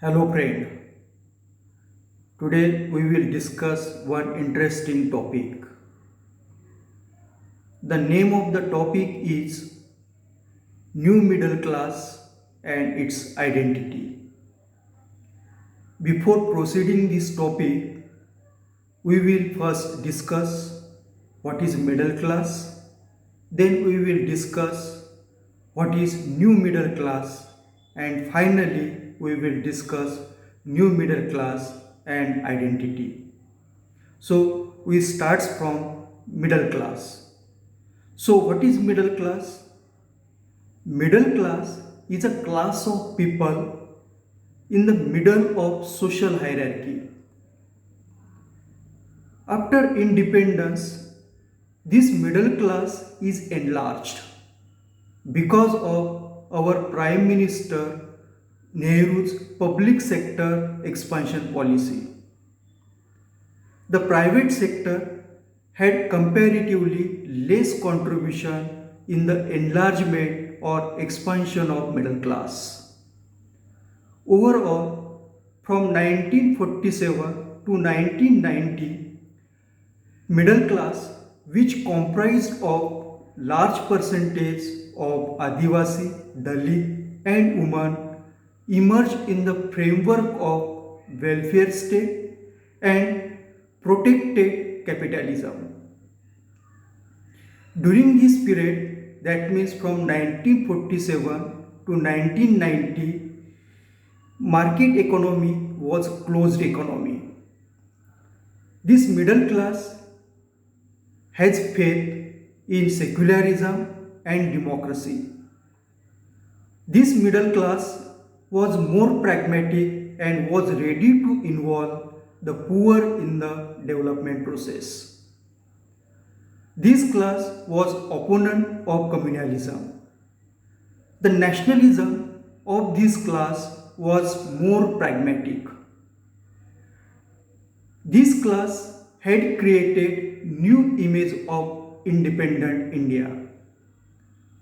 Hello friend, today we will discuss one interesting topic. The name of the topic is New Middle Class and its Identity. Before proceeding this topic, we will first discuss what is middle class, then we will discuss what is new middle class, and finally we will discuss new middle class and identity. So we start from middle class. So what is middle class? Middle class is a class of people in the middle of social hierarchy. After independence, this middle class is enlarged because of our Prime Minister Nehru's public sector expansion policy. The private sector had comparatively less contribution in the enlargement or expansion of middle class. Overall, from 1947 to 1990, middle class, which comprised of large percentage of Adivasi, Dalit and women, emerged in the framework of welfare state and protected capitalism. During this period, that means from 1947 to 1990, market economy was closed economy. This middle class has faith in secularism and democracy. This middle class was more pragmatic and was ready to involve the poor in the development process. This class was opponent of communalism. The nationalism of this class was more pragmatic. This class had created new image of independent India.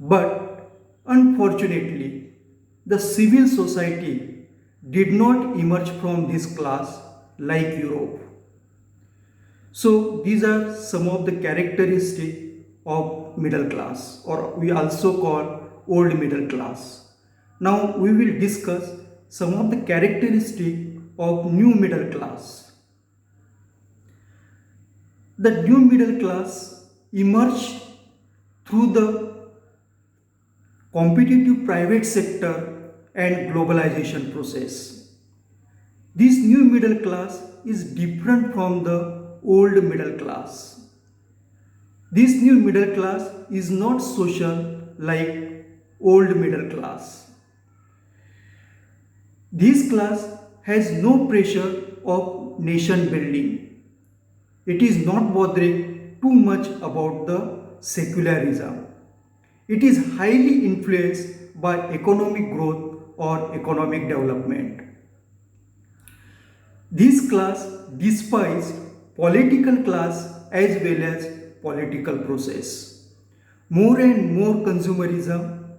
But unfortunately, the civil society did not emerge from this class like Europe. So these are some of the characteristics of middle class, or we also call old middle class. Now we will discuss some of the characteristics of new middle class. The new middle class emerged through the competitive private sector and globalization process. This new middle class is different from the old middle class. This new middle class is not social like old middle class. This class has no pressure of nation building. It is not bothering too much about the secularism. It is highly influenced by economic growth or economic development. This class despised political class as well as political process. More and more consumerism,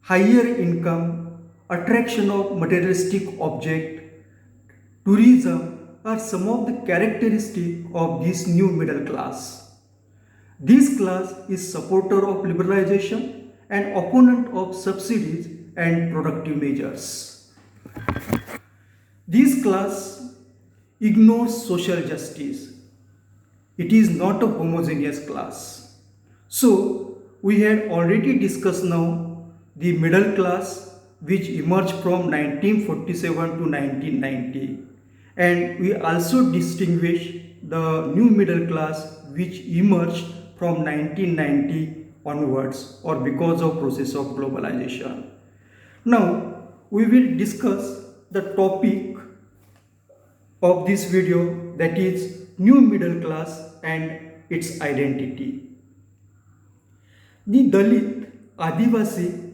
higher income, attraction of materialistic object, tourism are some of the characteristics of this new middle class. This class is supporter of liberalization and opponent of subsidies and productive measures. This class ignores social justice. It is not a homogeneous class. So, we had already discussed now the middle class which emerged from 1947 to 1990, and we also distinguish the new middle class which emerged from 1990 onwards, or because of process of globalization. Now, we will discuss the topic of this video, that is new middle class and its identity. The Dalit, Adivasi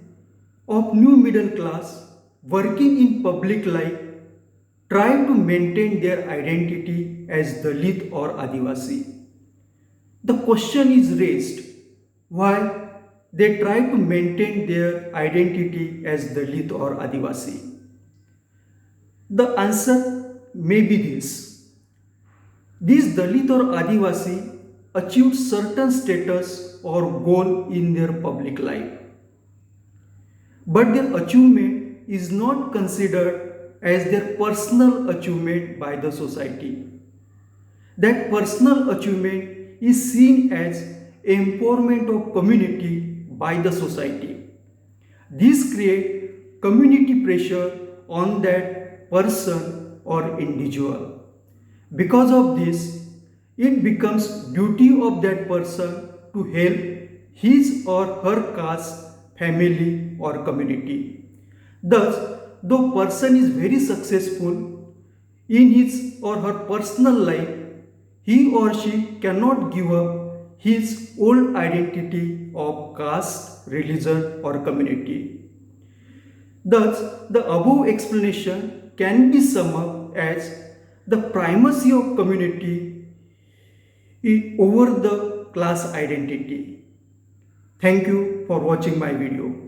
of new middle class working in public life try to maintain their identity as Dalit or Adivasi. The question is raised, why they try to maintain their identity as Dalit or Adivasi? The answer may be this. These Dalit or Adivasi achieved certain status or goal in their public life. But their achievement is not considered as their personal achievement by the society. That personal achievement is seen as empowerment of community by the society. This creates community pressure on that person or individual. Because of this, it becomes duty of that person to help his or her caste, family or community. Thus, though person is very successful in his or her personal life, he or she cannot give up his old identity of caste, religion or community. Thus, the above explanation can be summed up as the primacy of community over the class identity. Thank you for watching my video.